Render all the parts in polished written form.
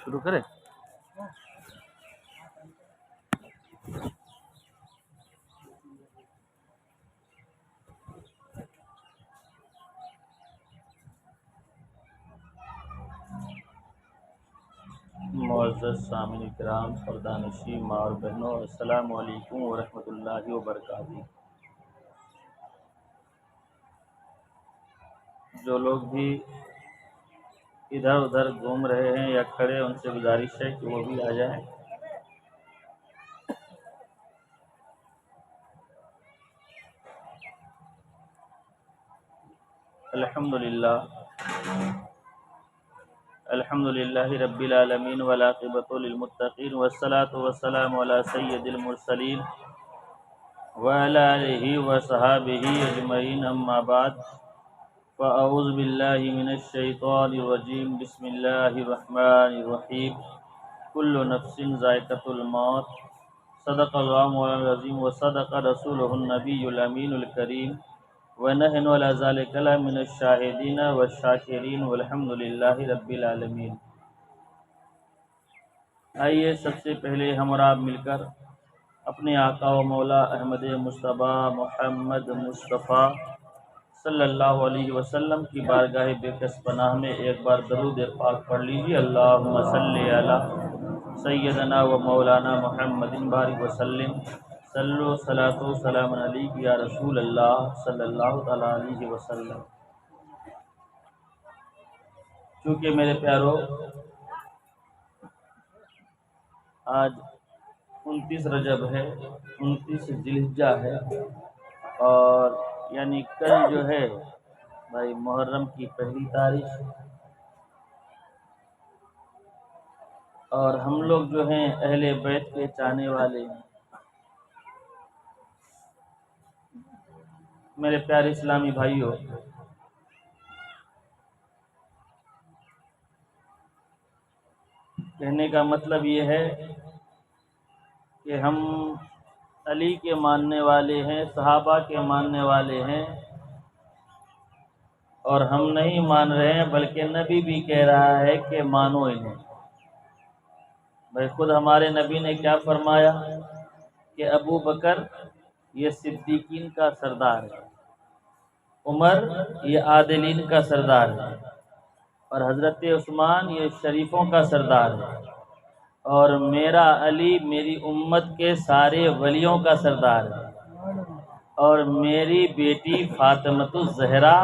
شروع کریں؟ معزز سامعین کرام، پردہ ماں اور بہنوں، السلام علیکم ورحمۃ اللہ وبرکاتہ۔ جو لوگ بھی ادھر ادھر گھوم رہے ہیں یا کھڑے، ان سے گزارش ہے کہ وہ بھی آ جائیں۔ الحمدللہ رب العالمین والعاقبۃ للمتقین والصلاۃ والسلام علی سید المرسلین وعلی آلہ وصحابہ اجمعین، اما بعد فاعوذ باللہ من الشیطان الرجیم، بسم اللہ الرحمن الرحیم۔ کل نفس ذائقۃ الموت، صدق اللہ مولانا العظیم وصدق رسولہ النبی الامین الکریم، وَنَحْنُ عَلَى ذَلِكَ لَمِنَ الشَّاهِدِينَ وَالشَّاكِرِينَ وَالْحَمْدُ لِلَّهِ رَبِّ الْعَالَمِينَ۔ آئیے سب سے پہلے ہم اور آپ مل کر اپنے آقا و مولا احمد مصطفیٰ محمد مصطفیٰ صلی اللہ علیہ وسلم کی بارگاہ بے کس پناہ میں ایک بار درود پاک پڑھ لیجیے۔ اللہم صلی علی سیدنا و مولانا محمد بارک وسلم، صلو صلاۃ و سلام علیک یا رسول اللہ صلی اللہ تعالیٰ علیہ وسلم۔ چونکہ میرے پیارو، آج 29 رجب ہے، 29 ذی الحجہ ہے، اور یعنی کل جو ہے بھائی محرم کی پہلی تاریخ، اور ہم لوگ جو ہیں اہل بیت کے چاہنے والے ہیں۔ میرے پیارے اسلامی بھائیوں، کہنے کا مطلب یہ ہے کہ ہم علی کے ماننے والے ہیں، صحابہ کے ماننے والے ہیں، اور ہم نہیں مان رہے ہیں بلکہ نبی بھی کہہ رہا ہے کہ مانو انہیں۔ بھائی خود ہمارے نبی نے کیا فرمایا کہ ابو بکر یہ صدیقین کا سردار ہے، عمر یہ عادلین کا سردار ہے، اور حضرت عثمان یہ شریفوں کا سردار ہے، اور میرا علی میری امت کے سارے ولیوں کا سردار ہے، اور میری بیٹی فاطمۃ الزہرا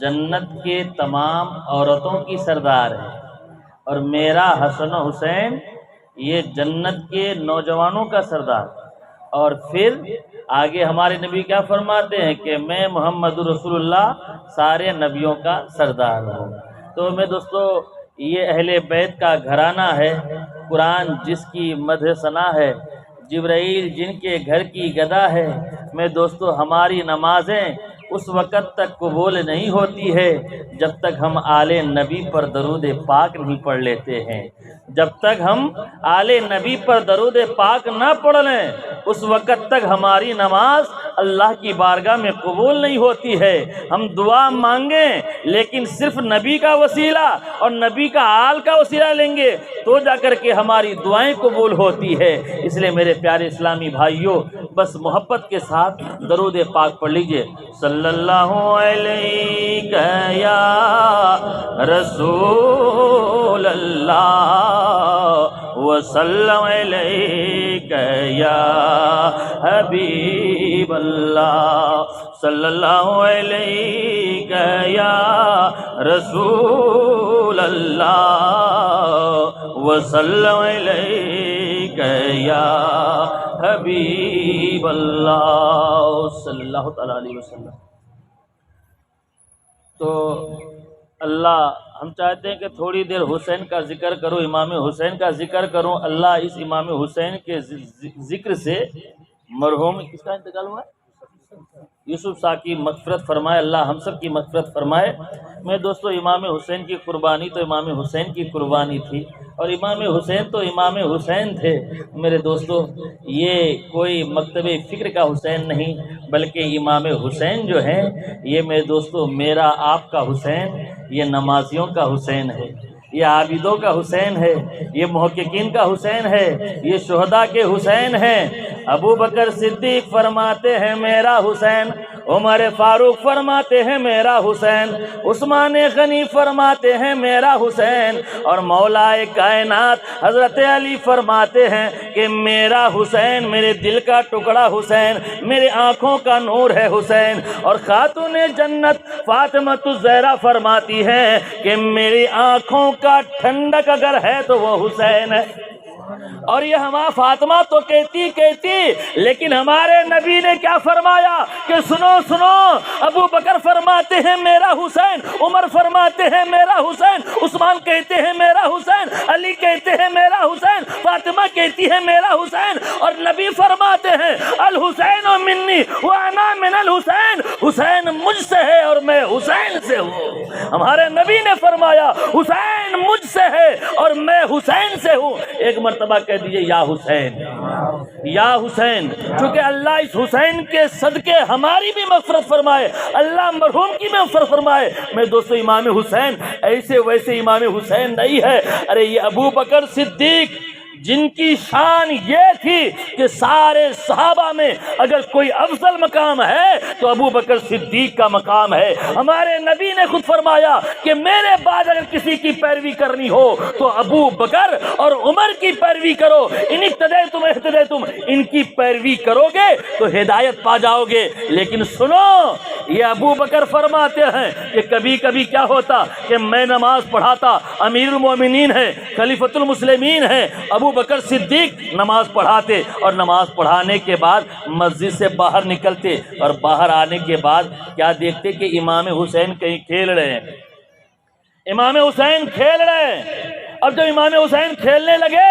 جنت کے تمام عورتوں کی سردار ہے، اور میرا حسن و حسین یہ جنت کے نوجوانوں کا سردار ہے۔ اور پھر آگے ہمارے نبی کیا فرماتے ہیں کہ میں محمد رسول اللہ سارے نبیوں کا سردار ہوں۔ تو میں دوستو، یہ اہل بیت کا گھرانہ ہے، قرآن جس کی مدح ثنا ہے، جبرائیل جن کے گھر کی گدا ہے۔ میں دوستو، ہماری نمازیں اس وقت تک قبول نہیں ہوتی ہے جب تک ہم آل نبی پر درود پاک نہیں پڑھ لیتے ہیں۔ جب تک ہم آل نبی پر درود پاک نہ پڑھ لیں، اس وقت تک ہماری نماز اللہ کی بارگاہ میں قبول نہیں ہوتی ہے۔ ہم دعا مانگیں لیکن صرف نبی کا وسیلہ اور نبی کا آل کا وسیلہ لیں گے تو جا کر کے ہماری دعائیں قبول ہوتی ہے۔ اس لیے میرے پیارے اسلامی بھائیوں، بس محبت کے ساتھ درود پاک پڑھ لیجئے۔ صلی اللہ علیہ یا رسول اللہ وسلم علیک یا حبیب اللہ، صلی اللہ علیک یا رسول اللہ وسلم علیک یا حبیب اللہ، صلی اللہ تعالیٰ علیہ وسلم۔ تو اللہ، ہم چاہتے ہیں کہ تھوڑی دیر حسین کا ذکر کروں، امام حسین کا ذکر کروں۔ اللہ اس امام حسین کے ذکر سے مرحوم کس کا انتقال ہوا ہے؟ یوسف شاہ کی مغفرت فرمائے، اللہ ہم سب کی مغفرت فرمائے۔ میں دوستو، امام حسین کی قربانی تو امام حسین کی قربانی تھی، اور امام حسین تو امام حسین تھے۔ میرے دوستو، یہ کوئی مکتب فکر کا حسین نہیں، بلکہ امام حسین جو ہیں، یہ میرے دوستو میرا آپ کا حسین، یہ نمازیوں کا حسین ہے۔ یہ عابدوں کا حسین ہے، یہ محققین کا حسین ہے، یہ شہداء کے حسین ہیں۔ ابو بکر صدیق فرماتے ہیں میرا حسین، عمر فاروق فرماتے ہیں میرا حسین، عثمان غنی فرماتے ہیں میرا حسین، اور مولا کائنات حضرت علی فرماتے ہیں کہ میرا حسین میرے دل کا ٹکڑا حسین، میرے آنکھوں کا نور ہے حسین۔ اور خاتون جنت فاطمہ الزہرا فرماتی ہیں کہ میری آنکھوں کا ٹھنڈک اگر ہے تو وہ حسین ہے۔ اور یہ ہمارا فاطمہ تو کہتی لیکن ہمارے نبی نے کیا فرمایا کہ سنو سنو، ابو بکر فرماتے ہیں میرا حسین، عمر فرماتے ہیں میرا حسین، عثمان کہتے ہیں میرا حسین، علی کہتے ہیں میرا حسین، فاطمہ کہتی ہے میرا حسین، اور نبی فرماتے ہیں الحسین منی وانا من الحسین، حسین مجھ سے ہے اور میں حسین سے ہوں۔ ہمارے نبی نے فرمایا حسین مجھ سے ہے اور میں حسین سے ہوں۔ ایک مرتبہ کہہ دیجئے یا حسین، یا حسین، چونکہ اللہ اس حسین کے صدقے ہماری بھی مغفرت فرمائے، اللہ مرحوم کی مغفرت فرمائے۔ میں دوستو امام حسین ایسے ویسے امام حسین نہیں ہے، ارے یہ ابو بکر صدیق جن کی شان یہ تھی کہ سارے صحابہ میں اگر کوئی افضل مقام ہے تو ابو بکر صدیق کا مقام ہے۔ ہمارے نبی نے خود فرمایا کہ میرے بعد اگر کسی کی پیروی کرنی ہو تو ابو بکر اور عمر کی پیروی کرو، ان اقتدیتم اہتدیتم، ان کی پیروی کرو گے تو ہدایت پا جاؤ گے۔ لیکن سنو، یہ ابو بکر فرماتے ہیں کہ کبھی کبھی کیا ہوتا کہ میں نماز پڑھاتا، امیر المومنین ہے، خلیفۃ المسلمین ہے، ابو بکر صدیق نماز پڑھاتے، اور نماز پڑھانے کے بعد مسجد سے باہر نکلتے، اور باہر آنے کے بعد کیا دیکھتے کہ امام حسین کہیں کھیل رہے ہیں، امام حسین کھیل رہے ہیں۔ اب جب امام حسین کھیلنے لگے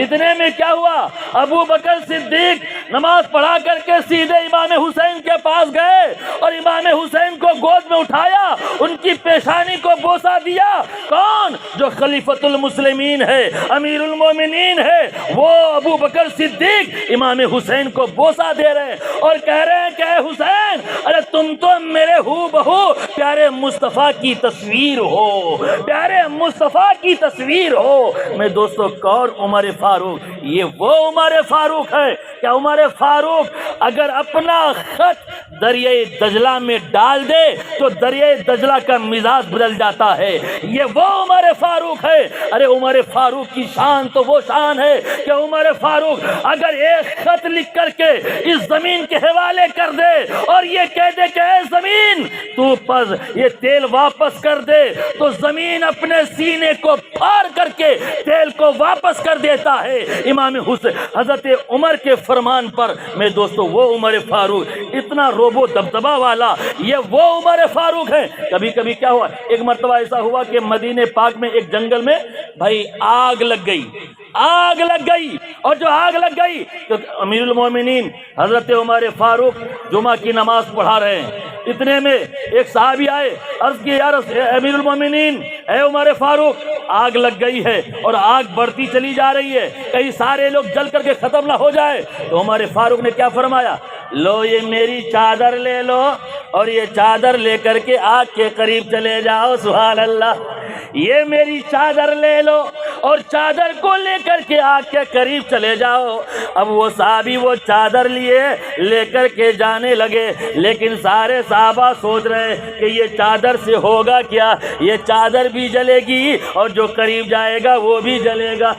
اتنے میں کیا ہوا، ابو بکر صدیق نماز پڑھا کر کے سیدھے امام حسین کے پاس گئے اور امام حسین کو گود میں اٹھایا، ان کی پیشانی کو بوسہ دیا۔ کون؟ جو خلیفۃ المسلمین ہے، امیر المومنین ہے، وہ ابو بکر صدیق امام حسین کو بوسہ دے رہے ہیں اور کہہ رہے ہیں کہ اے حسین، ارے تم تو میرے ہو بہو پیارے مصطفیٰ کی تصویر ہو، پیارے مصطفیٰ کی تصویر ہو۔ میں دوستو کون؟ عمر فاروق۔ یہ وہ عمر فاروق ہے کہ عمر فاروق اگر اپنا خط دریائے دجلہ میں ڈال دے تو دریائے دجلہ کا مزاج بدل جاتا ہے۔ یہ وہ عمر فاروق ہے۔ ارے عمر فاروق کی شان تو وہ شان ہے کہ عمر فاروق اگر ایک خط لکھ کر کے اس زمین کے حوالے کر دے اور یہ کہہ دے کہ اے زمین تو پس یہ تیل واپس کر دے، تو زمین اپنے سینے کو پھاڑ کر کے تیل کو واپس کر دیتا ہے امام حسین حضرت عمر کے فرمان پر۔ میں دوستو وہ عمر فاروق اتنا روب و دبدبہ والا، یہ وہ عمر فاروق ہے۔ کبھی کبھی کیا ہوا، ایک مرتبہ ایسا ہوا کہ مدینہ پاک میں ایک جنگل میں بھائی آگ لگ گئی، آگ لگ گئی، اور جو آگ لگ گئی تو امیر المومنین حضرت عمر فاروق جمعہ کی نماز پڑھا رہے ہیں۔ اتنے میں ایک صحابی آئے، عرض کی یا امیر المومنین، اے عمر فاروق آگ لگ گئی ہے اور آگ بڑھتی چلی جا رہی ہے، کئی سارے لوگ جل کر کے ختم نہ ہو جائے۔ تو عمر فاروق نے کیا فرمایا، لو یہ میری چادر لے لو اور یہ چادر لے کر کے آگ کے قریب چلے جاؤ۔ سبحان اللہ، یہ میری چادر لے لو اور چادر کو لے کر کے آگ کے قریب چلے جاؤ۔ اب وہ صحابی وہ چادر لیے لے کر کے جانے لگے، لیکن سارے صحابہ سوچ رہے کہ یہ چادر سے ہوگا کیا، یہ چادر بھی جلے گی اور جو قریب جائے گا وہ بھی جلے گا۔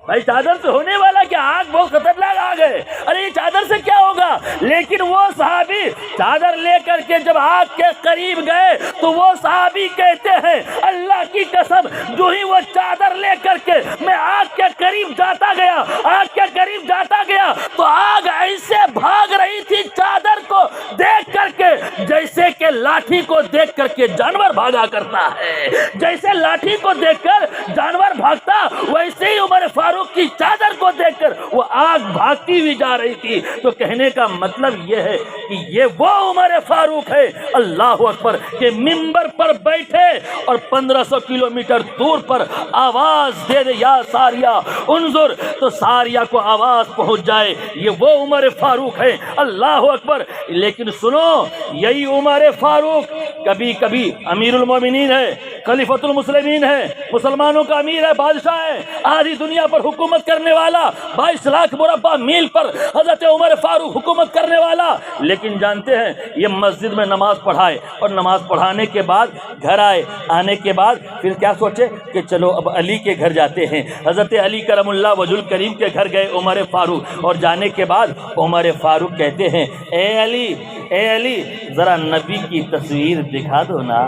بھائی چادر سے ہونے والا کیا، آگ بہت خطرناک آگ ہے، ارے یہ چادر سے کیا ہوگا۔ لیکن وہ صحابی چادر لے کر کے جب آگ کے قریب گئے تو وہ صحابی کہتے ہیں اللہ کی قسم، جو ہی وہ چادر لے کر کے میں آگ کے قریب جاتا گیا، آگ کے قریب جاتا گیا تو آگ ایسے بھاگ رہی تھی چادر کو دیکھ کر کے جیسے کہ لاٹھی کو دیکھ کر کے جانور بھاگا کرتا ہے، جیسے لاٹھی کو دیکھ کر جانور بھاگتا ویسے ہی عمر فاروق کی چادر کو دیکھ کر وہ آگ بھاگتی ہوئی جا رہی تھی۔ تو کہنے کا مطلب یہ ہے کہ یہ وہ عمر فاروق ہے، اللہ اکبر، کہ منبر پر بیٹھے اور 1500 کلومیٹر دور پر آواز دے دے یا ساریہ انظر، تو ساریہ کو آواز پہنچ جائے، یہ وہ عمر فاروق ہے، اللہ اکبر۔ لیکن سنو، یہی عمر فاروق کبھی کبھی امیر المومنین ہے، خلیفۃ المسلمین ہے، مسلمانوں کا امیر ہے، بادشاہ ہے، آدھی دنیا پر حکومت کرنے والا، 22 لاکھ مربع میل پر حضرت عمر فاروق حکومت کرنے والا، لیکن جانتے ہیں یہ مسجد میں نماز پڑھائے اور نماز پڑھانے کے بعد گھر آئے، آنے کے بعد پھر کیا سوچے کہ چلو اب علی کے گھر جاتے ہیں۔ حضرت علی کرم اللہ وجہ الکریم کے گھر گئے عمر فاروق، اور جانے کے بعد عمر فاروق کہتے ہیں اے علی ذرا نبی کی تصویر دکھا دو نا،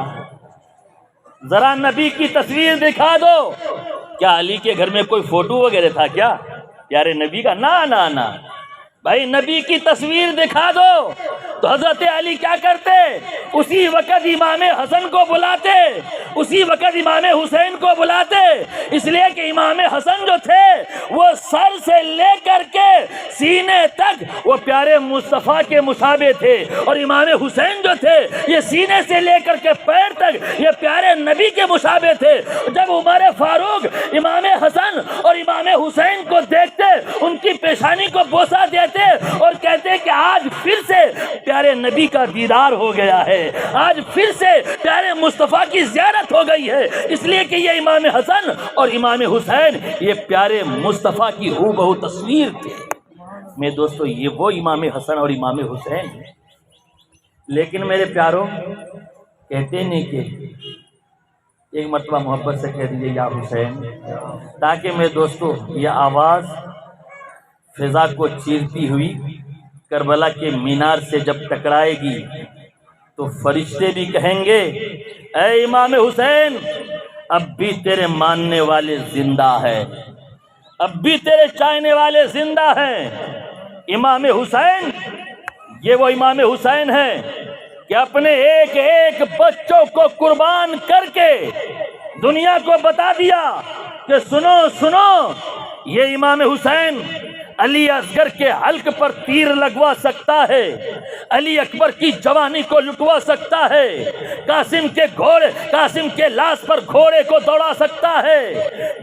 ذرا نبی کی تصویر دکھا دو۔ کیا علی کے گھر میں کوئی فوٹو وغیرہ تھا کیا پیارے نبی کا؟ نا بھائی نبی کی تصویر دکھا دو۔ تو حضرت علی کیا کرتے؟ اسی وقت امام حسن کو بلاتے، اسی وقت امام حسین کو بلاتے، اس لیے کہ امام حسن جو تھے وہ سر سے لے کر کے سینے تک وہ پیارے مصطفیٰ کے مشابہ تھے، اور امام حسین جو تھے یہ سینے سے لے کر کے پیر تک یہ پیارے نبی کے مشابہ تھے۔ جب عمر فاروق امام حسن اور امام حسین کو دیکھتے، ان کی پیشانی کو بوسہ دیتے اور کہتے کہ آج پھر سے پیارے نبی کا دیدار ہو گیا ہے، آج پھر سے پیارے مصطفیٰ کی زیارت ہو گئی ہے، اس لیے کہ یہ امام حسن اور امام حسین یہ پیارے مصطفیٰ کی ہو بہو تصویر تھے۔ میرے دوستو یہ وہ امام حسن اور امام حسین ہیں۔ لیکن میرے پیاروں کہتے نہیں کہ ایک مرتبہ محبت سے کہہ دیجئے یا حسین، تاکہ میرے دوستو یہ آواز فضا کو چیرتی ہوئی کربلا کے مینار سے جب ٹکرائے گی تو فرشتے بھی کہیں گے اے امام حسین اب بھی تیرے ماننے والے زندہ ہیں، اب بھی تیرے چاہنے والے زندہ ہیں۔ امام حسین یہ وہ امام حسین ہیں کہ اپنے ایک ایک بچوں کو قربان کر کے دنیا کو بتا دیا کہ سنو یہ امام حسین علی اصغر کے حلق پر تیر لگوا سکتا ہے، علی اکبر کی جوانی کو لٹوا سکتا ہے، قاسم کے لاش پر گھوڑے کو دوڑا سکتا ہے،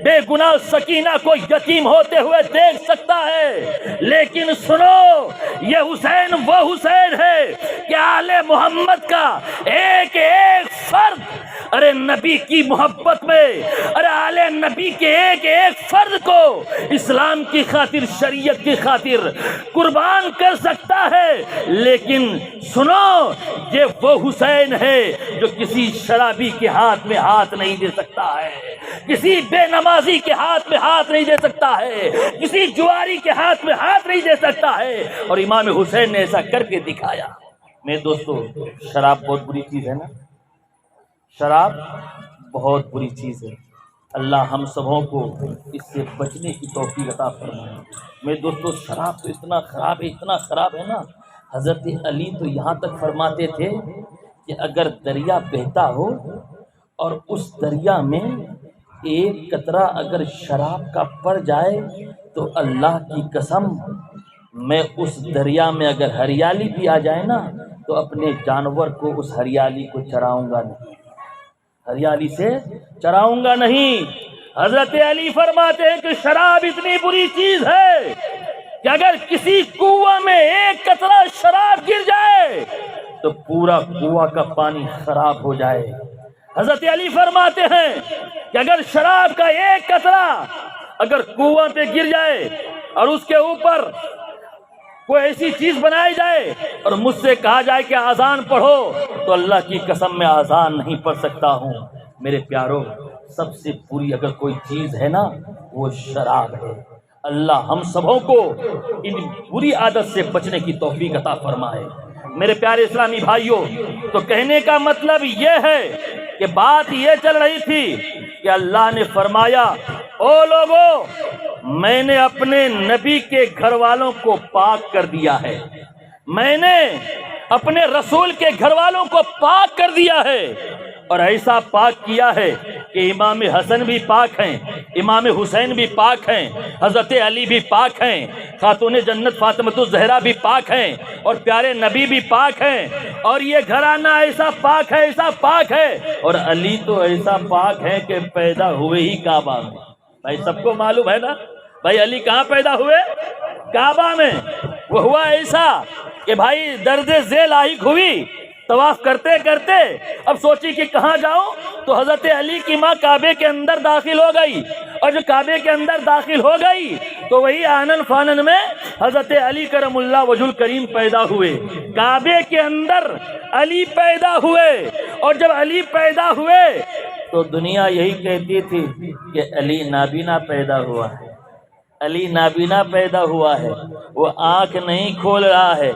بے گناہ سکینہ کو یتیم ہوتے ہوئے دیکھ سکتا ہے۔ لیکن سنو یہ حسین وہ حسین ہے کہ آل محمد کا ایک ایک فرد ارے نبی کی محبت میں، ارے آل نبی کے ایک ایک فرد کو اسلام کی خاطر، شریعت کی خاطر قربان کر سکتا ہے۔ لیکن سنو یہ وہ حسین ہے جو کسی شرابی کے ہاتھ میں ہاتھ نہیں دے سکتا ہے، کسی بے نمازی کے ہاتھ میں ہاتھ نہیں دے سکتا ہے، کسی جواری کے ہاتھ میں ہاتھ نہیں دے سکتا ہے، اور امام حسین نے ایسا کر کے دکھایا۔ میرے دوستو شراب بہت بری چیز ہے نا، شراب بہت بری چیز ہے۔ اللہ ہم سبوں کو اس سے بچنے کی توفیق عطا فرمائے۔ میرے دوستو شراب تو اتنا خراب ہے نا، حضرت علی تو یہاں تک فرماتے تھے کہ اگر دریا بہتا ہو اور اس دریا میں ایک قطرہ اگر شراب کا پڑ جائے تو اللہ کی قسم میں اس دریا میں اگر ہریالی بھی آ جائے نا تو اپنے جانور کو اس ہریالی کو چراؤں گا نہیں، ہریالی سے چراؤں گا نہیں۔ حضرت علی فرماتے ہیں کہ شراب اتنی بری چیز ہے کہ اگر کسی کنواں میں ایک قطرہ شراب گر جائے تو پورا کنواں کا پانی خراب ہو جائے۔ حضرت علی فرماتے ہیں کہ اگر شراب کا ایک قطرہ اگر کنواں پہ گر جائے اور اس کے اوپر کوئی ایسی چیز بنائی جائے اور مجھ سے کہا جائے کہ اذان پڑھو تو اللہ کی قسم میں اذان نہیں پڑھ سکتا ہوں۔ میرے پیاروں سب سے بری اگر کوئی چیز ہے نا وہ شراب ہے۔ اللہ ہم سبوں کو ان بری عادت سے بچنے کی توفیق عطا فرمائے۔ میرے پیارے اسلامی بھائیوں، تو کہنے کا مطلب یہ ہے کہ بات یہ چل رہی تھی کہ اللہ نے فرمایا او لوگو میں نے اپنے نبی کے گھر والوں کو پاک کر دیا ہے، میں نے اپنے رسول کے گھر والوں کو پاک کر دیا ہے، اور ایسا پاک کیا ہے کہ امام حسن بھی پاک ہیں، امام حسین بھی پاک ہیں، حضرت علی بھی پاک ہیں، خاتون جنت فاطمہ الزہرا بھی پاک ہیں، اور پیارے نبی بھی پاک ہیں، اور یہ گھرانہ ایسا پاک ہے، ایسا پاک ہے، اور علی تو ایسا پاک ہے کہ پیدا ہوئے ہی کعبہ میں۔ بھائی سب کو معلوم ہے نا بھائی علی کہاں پیدا ہوئے؟ کعبہ میں۔ وہ ہوا ایسا کہ بھائی درد ذیل لاحق ہوئی طواف کرتے کرتے اب سوچی کہ کہاں جاؤں، تو حضرت علی کی ماں کعبے کے اندر داخل ہو گئی، اور جو کعبے کے اندر داخل ہو گئی تو وہی آنن فانن میں حضرت علی کرم اللہ وجہ الکریم پیدا ہوئے، کعبے کے اندر علی پیدا ہوئے، اور جب علی پیدا ہوئے تو دنیا یہی کہتی تھی کہ علی نابینا پیدا ہوا ہے، علی نابینا پیدا ہوا ہے، وہ آنکھ نہیں کھول رہا ہے،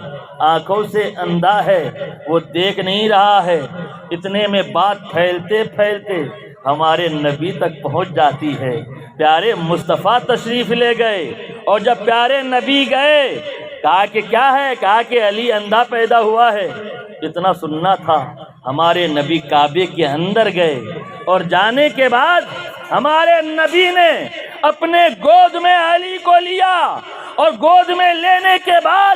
آنکھوں سے اندھا ہے، وہ دیکھ نہیں رہا ہے۔ اتنے میں بات پھیلتے پھیلتے ہمارے نبی تک پہنچ جاتی ہے۔ پیارے مصطفیٰ تشریف لے گئے، اور جب پیارے نبی گئے کہا کہ کیا ہے، کہا کہ علی اندھا پیدا ہوا ہے۔ اتنا سننا تھا، ہمارے نبی کعبے کے اندر گئے، اور جانے کے بعد ہمارے نبی نے اپنے گود میں علی کو لیا، اور گود میں لینے کے بعد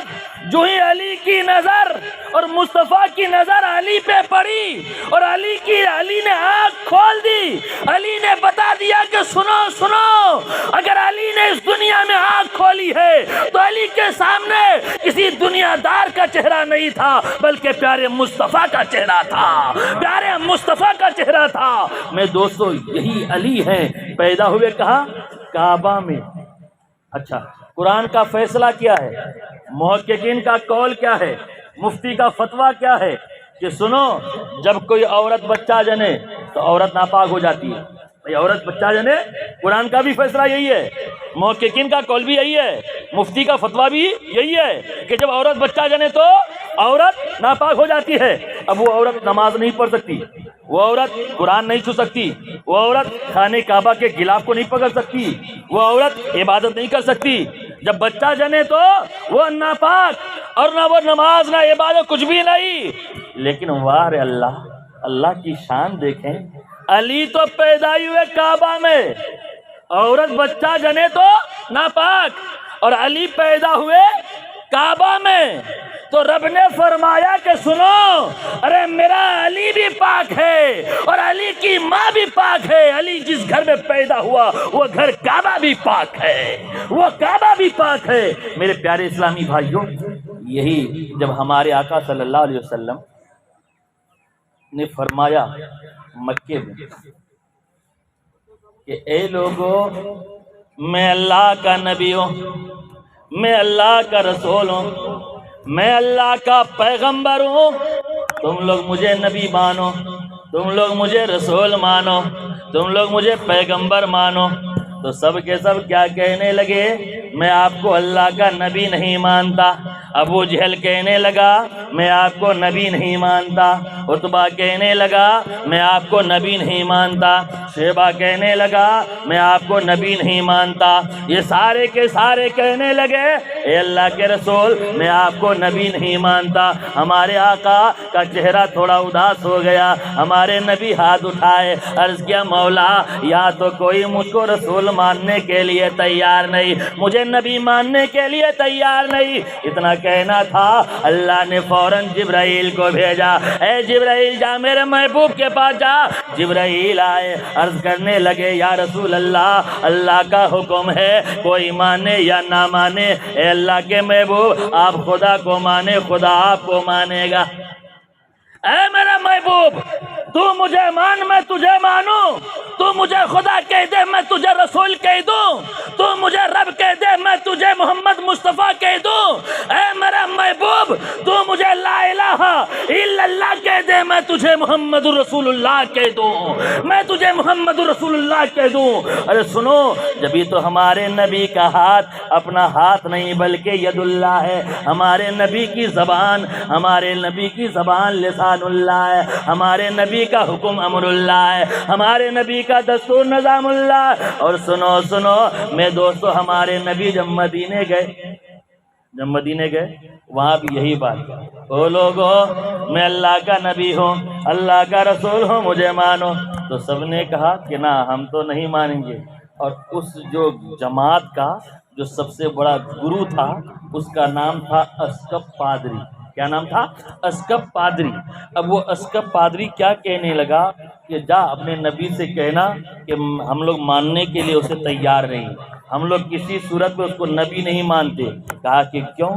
جو ہی علی کی نظر اور مصطفیٰ کی نظر علی پہ پڑی، اور علی نے آنکھ کھول دی، علی نے بتا دیا کہ سنو سنو، اگر علی نے اس دنیا میں آنکھ کھولی ہے تو علی کے سامنے کسی دنیا دار کا چہرہ نہیں تھا، بلکہ پیارے مصطفیٰ کا چہرہ تھا، پیارے مصطفیٰ کا چہرہ تھا۔ میں دوستو یہی علی ہیں، پیدا ہوئے کہاں؟ کعبہ میں۔ اچھا، قرآن کا فیصلہ کیا ہے؟ محققین کا قول کیا ہے؟ مفتی کا فتویٰ کیا ہے؟ کہ سنو، جب کوئی عورت بچہ جنے تو عورت ناپاک ہو جاتی ہے۔ بھئی عورت بچہ جنے، قرآن کا بھی فیصلہ یہی ہے، محققین کا قول بھی یہی ہے، مفتی کا فتویٰ بھی یہی ہے کہ جب عورت بچہ جنے تو عورت ناپاک ہو جاتی ہے۔ اب وہ عورت نماز نہیں پڑھ سکتی، وہ عورت قرآن نہیں چھو سکتی، وہ عورت خانہ کعبہ کے غلاف کو نہیں پکڑ سکتی، وہ عورت عبادت نہیں کر سکتی۔ جب بچہ جنے تو وہ ناپاک، اور نہ وہ نماز نہ عبادت کچھ بھی نہیں۔ لیکن واہ رے اللہ، اللہ کی شان دیکھیں، علی تو پیدا ہوئے کعبہ میں، عورت بچہ جنے تو ناپاک، اور علی پیدا ہوئے کعبہ میں۔ تو رب نے فرمایا کہ سنو، ارے میرا علی بھی پاک ہے اور علی کی ماں بھی پاک ہے، علی جس گھر میں پیدا ہوا وہ گھر کعبہ بھی پاک ہے، وہ کعبہ بھی پاک ہے۔ میرے پیارے اسلامی بھائیوں، یہی جب ہمارے آقا صلی اللہ علیہ وسلم نے فرمایا مکے میں کہ اے لوگو، میں اللہ کا نبی ہوں، میں اللہ کا رسول ہوں، میں اللہ کا پیغمبر ہوں، تم لوگ مجھے نبی مانو، تم لوگ مجھے رسول مانو، تم لوگ مجھے پیغمبر مانو۔ تو سب کے سب کیا کہنے لگے؟ میں آپ کو اللہ کا نبی نہیں مانتا۔ ابو جہل کہنے لگا میں آپ کو نبی نہیں مانتا، عتبہ کہنے لگا میں آپ کو نبی نہیں مانتا، شیبہ کہنے لگا میں آپ کو نبی نہیں مانتا۔ یہ سارے کے سارے کہنے لگے اے اللہ کے رسول، میں آپ کو نبی نہیں مانتا۔ ہمارے آقا کا چہرہ تھوڑا اداس ہو گیا، ہمارے نبی ہاتھ اٹھائے، عرض کیا مولا، یا تو کوئی مجھ کو رسول ماننے کے لیے تیار نہیں، مجھے نبی ماننے کے لیے تیار نہیں۔ اتنا کہنا تھا، اللہ نے فوراً جبرائیل کو بھیجا، اے جبرائیل جا میرے محبوب کے پاس جا۔ جبرائیل آئے، عرض کرنے لگے یا رسول اللہ، اللہ کا حکم ہے، کوئی مانے یا نہ مانے، اے اللہ کے محبوب آپ خدا کو مانے، خدا آپ کو مانے گا۔ اے میرا محبوب، تو مجھے مان میں تجھے مانوں، تو مجھے خدا کہہ دے میں تجھے رسول کہہ دوں، تو مجھے رب کہہ دے میں تجھے محمد مصطفیٰ کہہ دوں۔ اے میرا محبوب، تو مجھے لا الہ الا اللہ کہہ دے میں تجھے محمد رسول اللہ کہہ دوں، میں تجھے محمد رسول اللہ کہہ دوں۔ ارے سنو، جبھی تو ہمارے نبی کا ہاتھ اپنا ہاتھ نہیں بلکہ ید اللہ ہے، ہمارے نبی کی زبان، ہمارے نبی کی زبان لسان اللہ ہے، ہمارے نبی کا حکم امر اللہ ہے، ہمارے نبی کا دستور نظام اللہ۔ اور سنو سنو میں دوستو، ہمارے نبی جب مدینے گئے وہاں بھی یہی بات، او لوگو میں اللہ کا نبی ہوں، اللہ کا رسول ہوں، مجھے مانو۔ تو سب نے کہا کہ نہ، ہم تو نہیں مانیں گے۔ اور اس جو جماعت کا جو سب سے بڑا گرو تھا، اس کا نام تھا اسکپ پادری۔ کیا نام تھا؟ اسکپ پادری۔ اب وہ اسکپ پادری کیا کہنے لگا کہ جا اپنے نبی سے کہنا کہ ہم لوگ ماننے کے لیے اسے تیار نہیں، ہم لوگ کسی صورت میں اس کو نبی نہیں مانتے، کہا کہ کیوں؟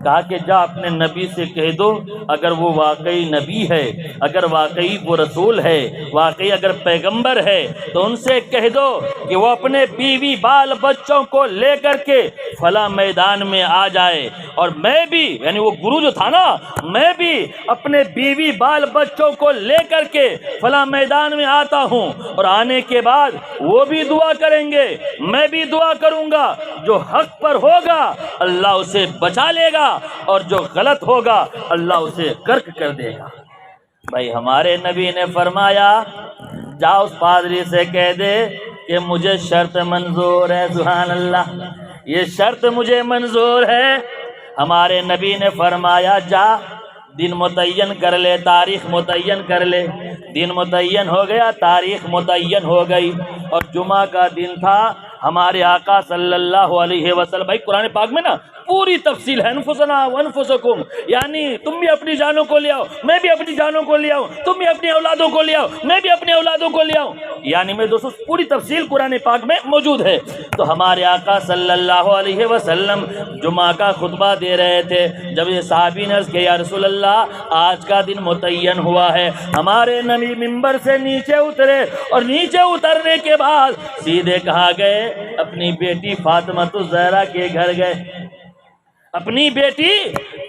کہا کہ جا اپنے نبی سے کہہ دو اگر وہ واقعی نبی ہے، اگر واقعی وہ رسول ہے، واقعی اگر پیغمبر ہے تو ان سے کہہ دو کہ وہ اپنے بیوی بال بچوں کو لے کر کے فلاں میدان میں آ جائے، اور میں بھی، یعنی وہ گرو جو تھا نا، میں بھی اپنے بیوی بال بچوں کو لے کر کے فلاں میدان میں آتا ہوں، اور آنے کے بعد وہ بھی دعا کریں گے، میں بھی دعا کروں گا، جو حق پر ہوگا اللہ اسے بچا لے گا، اور جو غلط ہوگا اللہ اسے غرق کر دے گا۔ بھائی ہمارے نبی نے فرمایا جا اس پادری سے کہہ دے کہ مجھے شرط منظور ہے، سبحان اللہ، یہ شرط مجھے منظور ہے۔ ہمارے نبی نے فرمایا جا دن متعین کر لے، تاریخ متعین کر لے۔ دن متعین ہو گیا، تاریخ متعین ہو گئی، اور جمعہ کا دن تھا۔ ہمارے آقا صلی اللہ علیہ وسلم، بھائی قرآن پاک میں نا پوری تفصیل ہے، انفسنا وانفسکم، یعنی تم بھی اپنی جانوں کو لے آؤ، میں بھی اپنی جانوں کو لے آؤں، تم بھی اپنی اولادوں کو لے آؤ، میں بھی اپنی اولادوں کو لے آؤں، یعنی میرے دوستو پوری تفصیل قرآن پاک میں موجود ہے۔ تو ہمارے آقا صلی اللہ علیہ وسلم جمعہ کا خطبہ دے رہے تھے، جب یہ صحابی نے عرض کیا یا رسول اللہ آج کا دن متعین ہوا ہے، ہمارے نبی منبر سے نیچے اترے، اور نیچے اترنے کے بعد سیدھے کہا گئے اپنی بیٹی فاطمہ الزہرا کے گھر گئے، اپنی بیٹی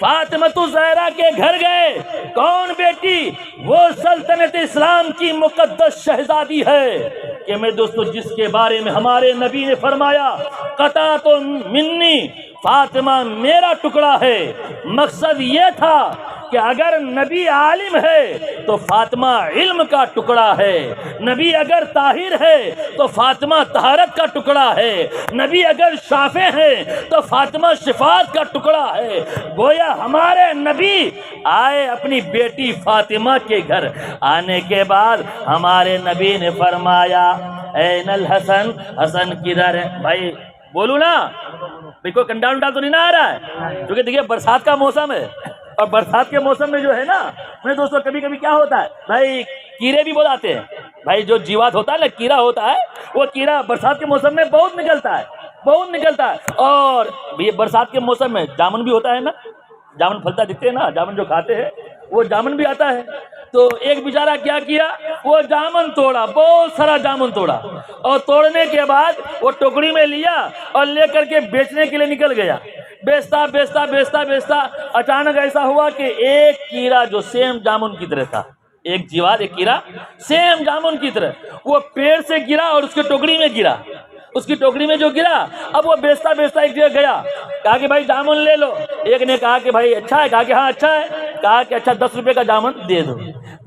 فاطمہ الزہرا کے گھر گئے۔ کون بیٹی؟ وہ سلطنت اسلام کی مقدس شہزادی ہے کہ میں دوستو جس کے بارے میں ہمارے نبی نے فرمایا قطعۃ منی، فاطمہ میرا ٹکڑا ہے۔ مقصد یہ تھا کہ اگر نبی عالم ہے تو فاطمہ علم کا ٹکڑا ہے، نبی اگر طاہر ہے تو فاطمہ طہارت کا ٹکڑا ہے، نبی اگر شافع ہے تو فاطمہ شفاعت کا ٹکڑا ہے۔ گویا ہمارے نبی آئے اپنی بیٹی فاطمہ کے گھر، آنے کے بعد ہمارے نبی نے فرمایا این الحسن، حسن کدھر ہے؟ بھائی بولو نا، کوئی کنڈا ونڈا تو نہیں نہ آ رہا ہے؟ کیونکہ دیکھیے برسات کا موسم ہے، اور برسات کے موسم میں جو ہے نا میرے دوستوں کبھی کبھی کیا ہوتا ہے بھائی، کیڑے بھی بہت آتے ہیں۔ بھائی جو جیوات ہوتا ہے نا، کیڑا ہوتا ہے، وہ کیڑا برسات کے موسم میں بہت نکلتا ہے، بہت نکلتا ہے۔ اور یہ برسات کے موسم میں جامن بھی ہوتا ہے نا، جامن پھلتا دکھتے ہیں نا، جامن جو کھاتے ہیں وہ جامن بھی آتا ہے۔ تو ایک بیچارہ کیا کیا، وہ جامن توڑا، بہت سارا جامن توڑا، اور توڑنے کے بعد وہ ٹوکری میں لیا اور لے کر کے بیچنے کے لیے نکل گیا۔ بیچتا بیچتا بیچتا بیچتا اچانک ایسا ہوا کہ ایک کیڑا جو سیم جامن کی طرح تھا، ایک جیوات، ایک کیڑا سیم جامن کی طرح، وہ پیڑ سے گرا اور اس کی ٹوکری میں گرا۔ اس کی ٹوکری میں جو گرا، اب وہ بیچتا بیچتا ایک جگہ گیا، کہا کہ بھائی جامن لے لو۔ ایک نے کہا کہ بھائی اچھا ہے، کہا کہ ہاں اچھا ہے، کہا کہ اچھا 10 روپے کا جامن دے دو۔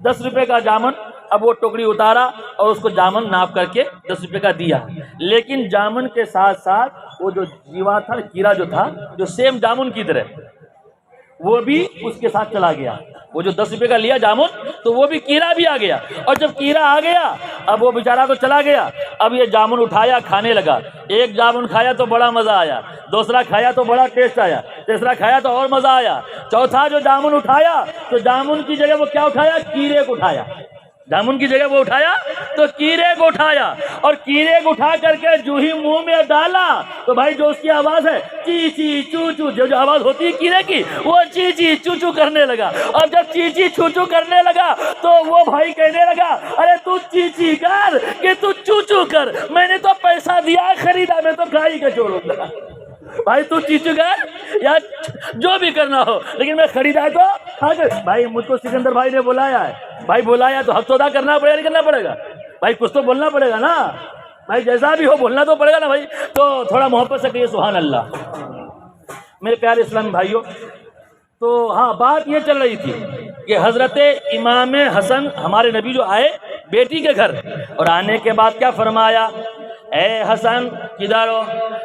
10 روپے کا جامن، اب وہ ٹوکری اتارا اور اس کو جامن ناپ کر کے 10 روپے کا دیا، لیکن جامن کے ساتھ ساتھ وہ جو جیوا تھا، کیڑا جو تھا جو سیم جامن کی طرح، وہ بھی اس کے ساتھ چلا گیا۔ وہ جو 10 روپے کا لیا جامن، تو وہ بھی کیڑا بھی آ گیا، اور جب کیڑا آ گیا اب وہ بیچارہ تو چلا گیا، اب یہ جامن اٹھایا کھانے لگا۔ ایک جامن کھایا تو بڑا مزہ آیا، دوسرا کھایا تو بڑا ٹیسٹ آیا، تیسرا کھایا تو اور مزہ آیا، چوتھا جو جامن اٹھایا تو جامن کی جگہ وہ کیا اٹھایا؟ کیڑے کو اٹھایا۔ جامن کی جگہ وہ اٹھایا تو کیڑے کو اٹھایا، اور کیڑے کو اٹھا کر کے جو ہی منہ میں ڈالا تو بھائی جو اس کی آواز ہے چی چی چو چو، جو آواز ہوتی ہے کیڑے کی، وہ چی چی چو چو کرنے لگا۔ اور جب چی چی چو چو کرنے لگا تو وہ بھائی کہنے لگا ارے تو چی چی کر کہ تو چو چو کر، میں نے تو پیسہ دیا خریدا، میں تو کھائی کے چھوڑوں گا۔ بھائی تو چیچو کر یا جو بھی کرنا ہو، لیکن میں خریدا ہے تو کھا کر۔ بھائی مجھ کو سکندر بھائی نے بلایا ہے، بھائی بلایا تو حق تو ادا کرنا پڑے گا، نہیں کرنا پڑے گا؟ بھائی کچھ تو بولنا پڑے گا نا، بھائی جیسا بھی ہو بولنا تو پڑے گا نا بھائی۔ تو تھوڑا محبت سے کہیے سبحان اللہ۔ میرے پیارے اسلامی بھائیوں، تو ہاں بات یہ چل رہی تھی کہ حضرت امام حسن ہمارے نبی جو آئے بیٹی کے گھر، اور آنے کے بعد کیا فرمایا؟ اے حسن کدھر ہو؟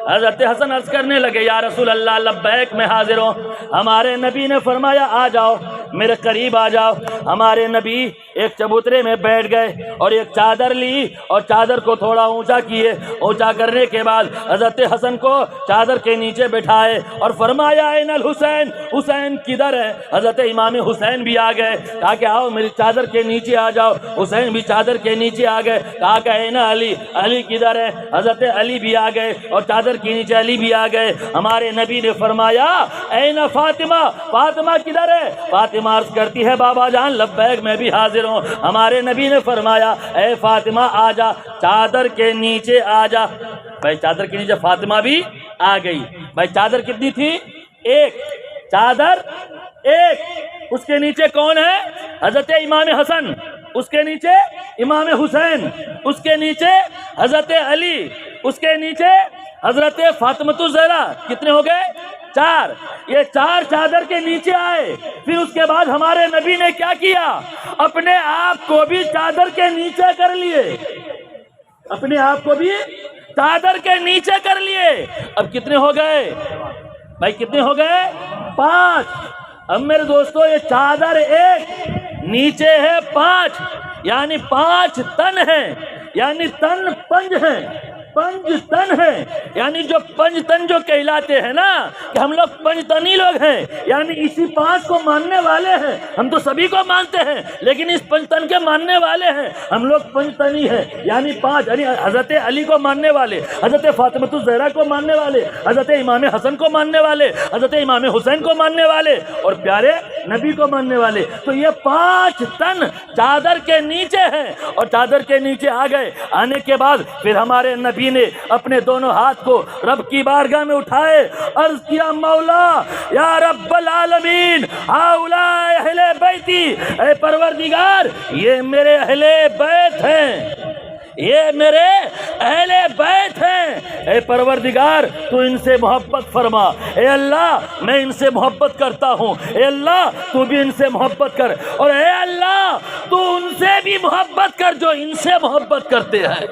حضرت حسن عرض کرنے لگے یا رسول اللہ لبیک میں حاضر ہوں۔ ہمارے نبی نے فرمایا آ جاؤ۔ میرے قریب آ جاؤ۔ ہمارے نبی ایک چبوترے میں بیٹھ گئے اور ایک چادر لی اور چادر کو تھوڑا اونچا کیے، اونچا کرنے کے بعد حضرت حسن کو چادر کے نیچے بٹھائے اور فرمایا این الحسین، حسین کدھر ہے؟ حضرت امام حسین بھی آ گئے، کہا کہ آؤ میری چادر کے نیچے آ جاؤ۔ حسین بھی چادر کے نیچے آ گئے، کہا کہ این علی، علی کدھر ہے؟ حضرت علی بھی آ گئے اور چادر کے نیچے علی بھی آ گئے۔ ہمارے نبی نے فرمایا این فاطمہ، فاطمہ کدھر ہے؟ فاطمہ عرض کرتی ہے بابا جان لبیک میں بھی حاضر ہوں۔ ہمارے نبی نے فرمایا اے فاطمہ آ جا، چادر کے نیچے آ جا۔ بھائی چادر کے نیچے فاطمہ بھی آ گئی۔ بھائی چادر کتنی تھی؟ ایک چادر، ایک۔ اس کے نیچے کون ہے؟ حضرت امام حسن، اس کے نیچے امام حسین، اس کے نیچے حضرت علی، اس کے نیچے حضرت فاطمہ الزہرا۔ کتنے ہو گئے؟ چار۔ یہ چار چادر کے نیچے آئے۔ پھر اس کے بعد ہمارے نبی نے کیا کیا؟ اپنے آپ کو بھی چادر کے نیچے کر لیے، اپنے آپ کو بھی چادر کے نیچے کر لیے۔ اب کتنے ہو گئے بھائی؟ کتنے ہو گئے؟ 5۔ اب میرے دوستو یہ چادر ایک، نیچے ہے 5، یعنی 5 تن ہیں، یعنی تن 5 ہیں، 5 تن ہیں، یعنی جو 5 تن جو کہلاتے ہیں نا کہ ہم لوگ 5 تنی لوگ ہیں، یعنی اسی 5 کو ماننے والے ہیں۔ ہم تو سبھی کو مانتے ہیں لیکن اس 5 تن کے ماننے والے ہیں، ہم لوگ 5 تنی ہیں، یعنی 5، یعنی حضرت علی کو ماننے والے، حضرت فاطمہ الزہرا کو ماننے والے، حضرت امام حسن کو ماننے والے، حضرت امام حسین کو ماننے والے اور پیارے نبی کو ماننے والے۔ تو یہ 5 تن چادر کے نیچے ہیں اور چادر کے نیچے آ گئے۔ آنے کے بعد پھر ہمارے نبی نے اپنے دونوں ہاتھ کو رب کی بارگاہ میں اٹھائے، عرض کیا مولا یا رب العالمین ہؤلاء اہل بیتی، اے پروردگار یہ میرے اہل بیت ہیں، یہ میرے اہل بیت ہیں، اے پروردگار تو ان سے محبت فرما، اے اللہ میں ان سے محبت کرتا ہوں، اے اللہ تو بھی ان سے محبت کر، اور اے اللہ تو ان سے بھی محبت کر جو ان سے محبت کرتے ہیں،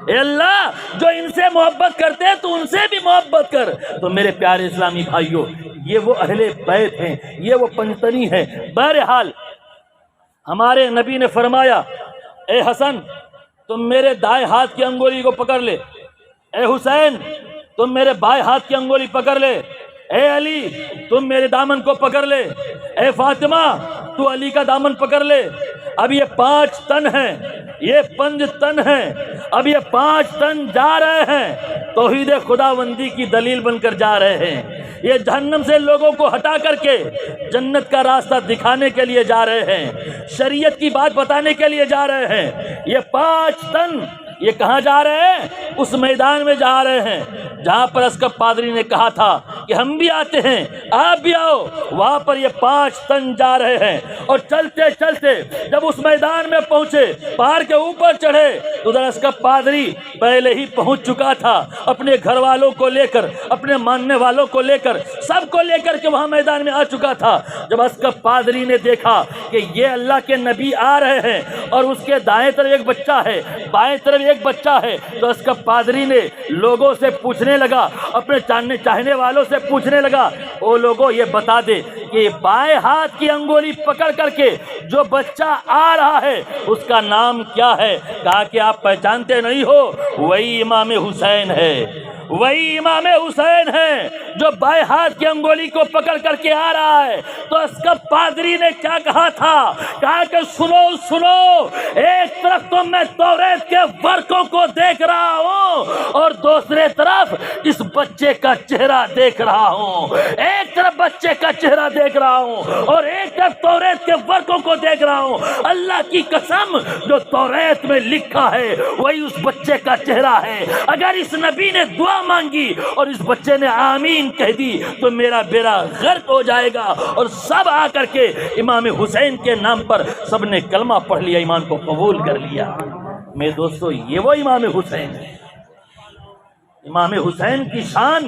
اے اللہ جو ان سے محبت کرتے ہیں تو ان سے بھی محبت کر۔ تو میرے پیارے اسلامی بھائیوں یہ وہ اہل بیت ہیں، یہ وہ پنجتنی ہیں۔ بہرحال ہمارے نبی نے فرمایا اے حسن تم میرے دائیں ہاتھ کی انگولی کو پکڑ لے، اے حسین تم میرے بائیں ہاتھ کی انگولی پکڑ لے، اے علی تم میرے دامن کو پکڑ لے، اے فاطمہ تو علی کا دامن پکڑ لے۔ اب یہ 5 تن ہیں، یہ 5 تن ہیں، اب یہ 5 تن جا رہے ہیں، توحید خداوندی کی دلیل بن کر جا رہے ہیں، یہ جہنم سے لوگوں کو ہٹا کر کے جنت کا راستہ دکھانے کے لیے جا رہے ہیں، شریعت کی بات بتانے کے لیے جا رہے ہیں۔ یہ 5 تن یہ کہاں جا رہے ہیں؟ اس میدان میں جا رہے ہیں جہاں پر اسقف پادری نے کہا تھا کہ ہم بھی آتے ہیں آپ بھی آؤ۔ وہاں پر یہ 5 تن جا رہے ہیں اور چلتے چلتے جب اس میدان میں پہنچے، پہاڑ کے اوپر چڑھے تو ادھر اسقف پادری پہلے ہی پہنچ چکا تھا، اپنے گھر والوں کو لے کر، اپنے ماننے والوں کو لے کر، سب کو لے کر کے وہاں میدان میں آ چکا تھا۔ جب اسقف پادری نے دیکھا کہ یہ اللہ کے نبی آ رہے ہیں اور اس کے دائیں طرف ایک بچہ ہے، بائیں طرف ایک بچہ ہے، تو اسقف پادری نے لوگوں سے پوچھنے لگا، اپنے چاہنے والوں سے پوچھنے لگا او لوگوں یہ بتا دے کہ بائیں ہاتھ کی انگولی پکڑ کر کے جو بچہ آ رہا ہے اس کا نام کیا ہے؟ کہا کہ آپ پہچانتے نہیں ہو، وہی امام حسین ہے، وہی امام حسین ہے جو بائیں ہاتھ کی انگولی کو پکڑ کر کے آ رہا ہے۔ تو اسقف پادری نے کیا کہا تھا؟ کہا کہ سنو سنو، ایک طرف تو میں توریت کے ورقوں کو دیکھ رہا ہوں اور دوسرے طرف اس بچے کا چہرہ دیکھ رہا ہوں، ایک طرف بچے کا چہرہ دیکھ رہا ہوں اور ایک طرف توریت کے ورقوں کو دیکھ رہا ہوں۔ اللہ کی قسم جو توریت میں لکھا ہے وہی اس بچے کا چہرہ ہے۔ اگر اس نبی نے دعا مانگی اور اس بچے نے آمین کہہ دی تو میرا بیڑا غرق ہو جائے گا، اور سب آ کر کے امام حسین کے نام پر سب نے کلمہ پڑھ لیا، ایمان کو قبول کر لیا۔ میرے دوستو یہ وہ امام حسین ہے، امام حسین کی شان،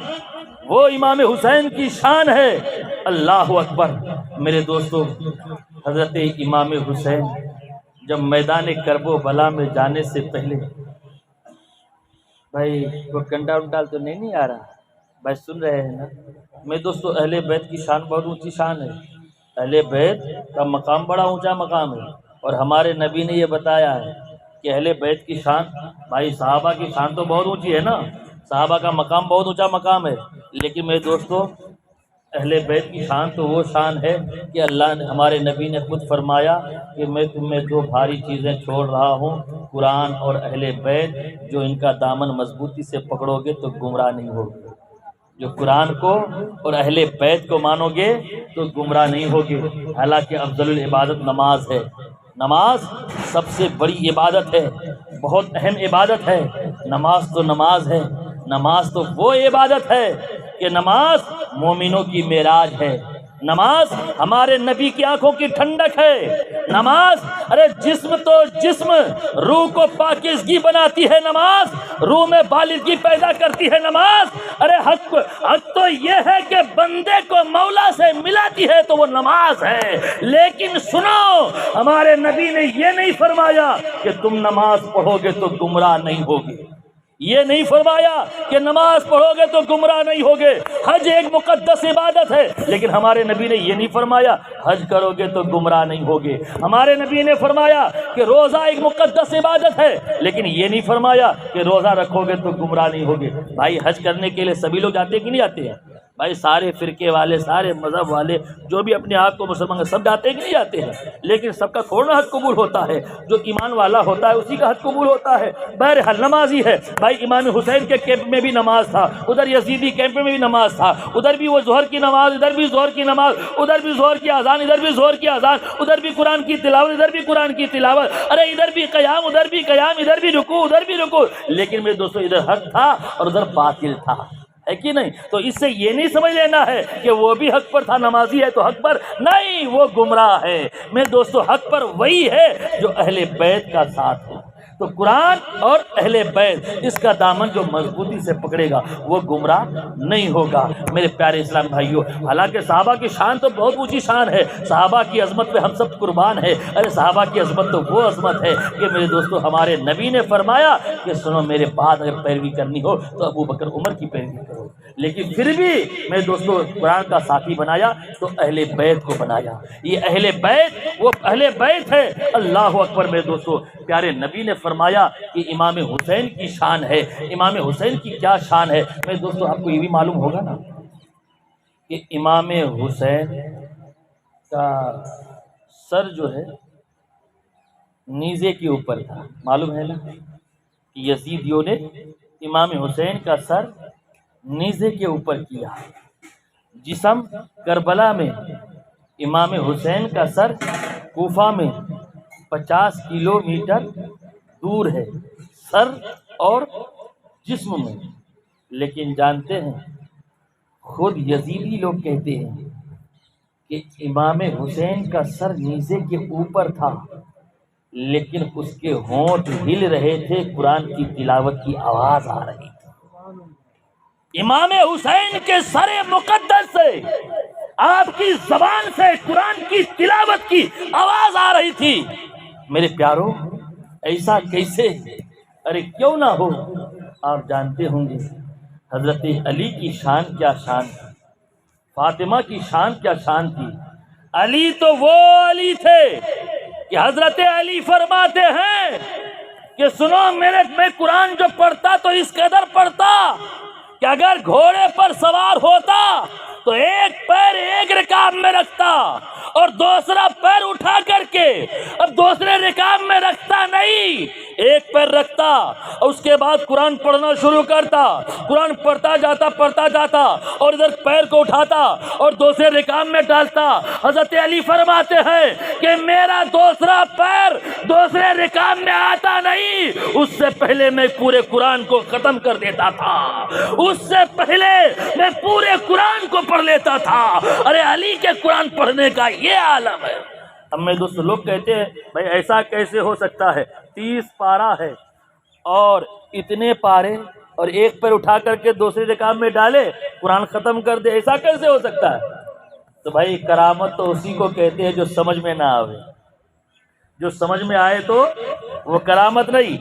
وہ امام حسین کی شان ہے۔ اللہ اکبر۔ میرے دوستو حضرت امام حسین جب میدان کرب و بلا میں جانے سے پہلے، بھائی وہ کنڈا انڈال تو نہیں آ رہا بھائی، سن رہے ہیں نا میرے دوستو؟ اہل بیت کی شان بہت اونچی شان ہے۔ اہل بیت کا مقام بڑا اونچا مقام ہے، اور ہمارے نبی نے یہ بتایا ہے کہ اہل بیت کی شان، بھائی صحابہ کی شان تو بہت اونچی ہے نا، صحابہ کا مقام بہت اونچا مقام ہے، لیکن میرے دوستو اہل بیت کی شان تو وہ شان ہے کہ اللہ نے، ہمارے نبی نے خود فرمایا کہ میں تم میں دو بھاری چیزیں چھوڑ رہا ہوں، قرآن اور اہل بیت، جو ان کا دامن مضبوطی سے پکڑو گے تو گمراہ نہیں ہوگے۔ جو قرآن کو اور اہل بیت کو مانو گے تو گمراہ نہیں ہوگے۔ حالانکہ افضل العبادت نماز ہے، نماز سب سے بڑی عبادت ہے، بہت اہم عبادت ہے، نماز تو نماز ہے، نماز تو وہ عبادت ہے کہ نماز مومنوں کی معراج ہے، نماز ہمارے نبی کی آنکھوں کی ٹھنڈک ہے، نماز ارے جسم تو جسم، روح کو پاکیزگی بناتی ہے نماز، روح میں بالغی پیدا کرتی ہے نماز، ارے حق تو یہ ہے کہ بندے کو مولا سے ملاتی ہے تو وہ نماز ہے۔ لیکن سنو، ہمارے نبی نے یہ نہیں فرمایا کہ تم نماز پڑھو گے تو گمراہ نہیں ہوگے، یہ نہیں فرمایا کہ نماز پڑھو گے تو گمراہ نہیں ہوگے۔ حج ایک مقدس عبادت ہے، لیکن ہمارے نبی نے یہ نہیں فرمایا حج کرو گے تو گمراہ نہیں ہوگے۔ ہمارے نبی نے فرمایا کہ روزہ ایک مقدس عبادت ہے، لیکن یہ نہیں فرمایا کہ روزہ رکھو گے تو گمراہ نہیں ہوگے۔ بھائی حج کرنے کے لیے سبھی لوگ جاتے ہیں کہ نہیں جاتے ہیں؟ بھائی سارے فرقے والے، سارے مذہب والے، جو بھی اپنے آپ کو مسلمان سب جاتے ہیں کہ نہیں جاتے ہیں؟ لیکن سب کا تھوڑا حج قبول ہوتا ہے، جو ایمان والا ہوتا ہے اسی کا حج قبول ہوتا ہے۔ بہرحال نمازی ہے بھائی، امام حسین کے کیمپ میں بھی نماز تھا، ادھر یزیدی کیمپ میں بھی نماز تھا، ادھر بھی وہ ظہر کی نماز، ادھر بھی ظہر کی نماز، ادھر بھی ظہر کی اذان، ادھر بھی ظہر کی اذان، ادھر بھی قرآن کی تلاوت، ادھر بھی قرآن کی تلاوت، ارے ادھر بھی قیام، ادھر بھی قیام، ادھر بھی رکوع، ادھر بھی رکوع، لیکن میرے دوستو ادھر حق تھا اور ادھر باطل تھا، ہے کہ نہیں؟ تو اس سے یہ نہیں سمجھ لینا ہے کہ وہ بھی حق پر تھا، نمازی ہے تو حق پر، نہیں، وہ گمراہ ہے۔ میرے دوستو حق پر وہی ہے جو اہل بیت کا ساتھ ہے۔ تو قرآن اور اہل بیت، اس کا دامن جو مضبوطی سے پکڑے گا وہ گمراہ نہیں ہوگا۔ میرے پیارے اسلام بھائیوں، حالانکہ صحابہ کی شان تو بہت اونچی شان ہے، صحابہ کی عظمت پہ ہم سب قربان ہیں۔ ارے صحابہ کی عظمت تو وہ عظمت ہے کہ میرے دوستو ہمارے نبی نے فرمایا کہ سنو، میرے بعد اگر پیروی کرنی ہو تو ابو بکر عمر کی پیروی کرو، لیکن پھر بھی میرے دوستو قرآن کا ساتھی بنایا تو اہل بیت کو بنایا۔ یہ اہل بیت وہ اہل بیت ہے، اللہ اکبر۔ میرے دوستو پیارے نبی نے فرمایا کہ امام حسین کی شان ہے۔ امام حسین کی کیا شان ہے میرے دوستو؟ آپ کو یہ بھی معلوم ہوگا نا کہ امام حسین کا سر جو ہے نیزے کے اوپر تھا، معلوم ہے نا؟ یزیدیوں نے امام حسین کا سر نیزے کے اوپر کیا۔ جسم کربلا میں امام حسین کا سر کوفہ میں 50 کلومیٹر دور ہے، سر اور جسم میں۔ لیکن جانتے ہیں خود یزیدی لوگ کہتے ہیں کہ امام حسین کا سر نیزے کے اوپر تھا، لیکن اس کے ہونٹ ہل رہے تھے، قرآن کی تلاوت کی آواز آ رہی تھی۔ امام حسین کے سر مقدس سے آپ کی زبان سے قرآن کی تلاوت کی آواز آ رہی تھی۔ میرے پیاروں، ایسا کیسے؟ ارے کیوں نہ ہو؟ آپ جانتے ہوں گے حضرت علی کی شان کیا شان تھی، فاطمہ کی شان کیا شان تھی۔ علی تو وہ علی تھے کہ حضرت علی فرماتے ہیں کہ سنو، میں قرآن جو پڑھتا تو اس قدر پڑھتا کہ اگر گھوڑے پر سوار ہوتا تو ایک پیر ایک رکاب میں رکھتا اور دوسرا پیر اٹھا کر کے اب دوسرے رکاب میں رکھتا نہیں، ایک پیر رکھتا اور اس کے بعد قرآن پڑھنا شروع کرتا، قرآن پڑھتا جاتا اور ادھر پیر کو اٹھاتا اور دوسرے رکاب میں ڈالتا۔ حضرت علی فرماتے ہیں کہ میرا دوسرا پیر دوسرے رکاب میں آتا نہیں، اس سے پہلے میں پورے قرآن کو ختم کر دیتا تھا، اس سے پہلے میں پورے قرآن کو پڑھ لیتا تھا۔ ارے علی کے قرآن پڑھنے کا یہ عالم ہے۔ اب میں دوستو لوگ کہتے ہیں بھائی ایسا کیسے ہو سکتا ہے، 30 پارہ ہے اور اتنے پارے اور ایک پیر اٹھا کر کے دوسرے رکعت میں ڈالے، قرآن ختم کر دے، ایسا کیسے ہو سکتا ہے؟ تو بھائی کرامت تو اسی کو کہتے ہیں جو سمجھ میں نہ آوے، جو سمجھ میں آئے تو وہ کرامت نہیں،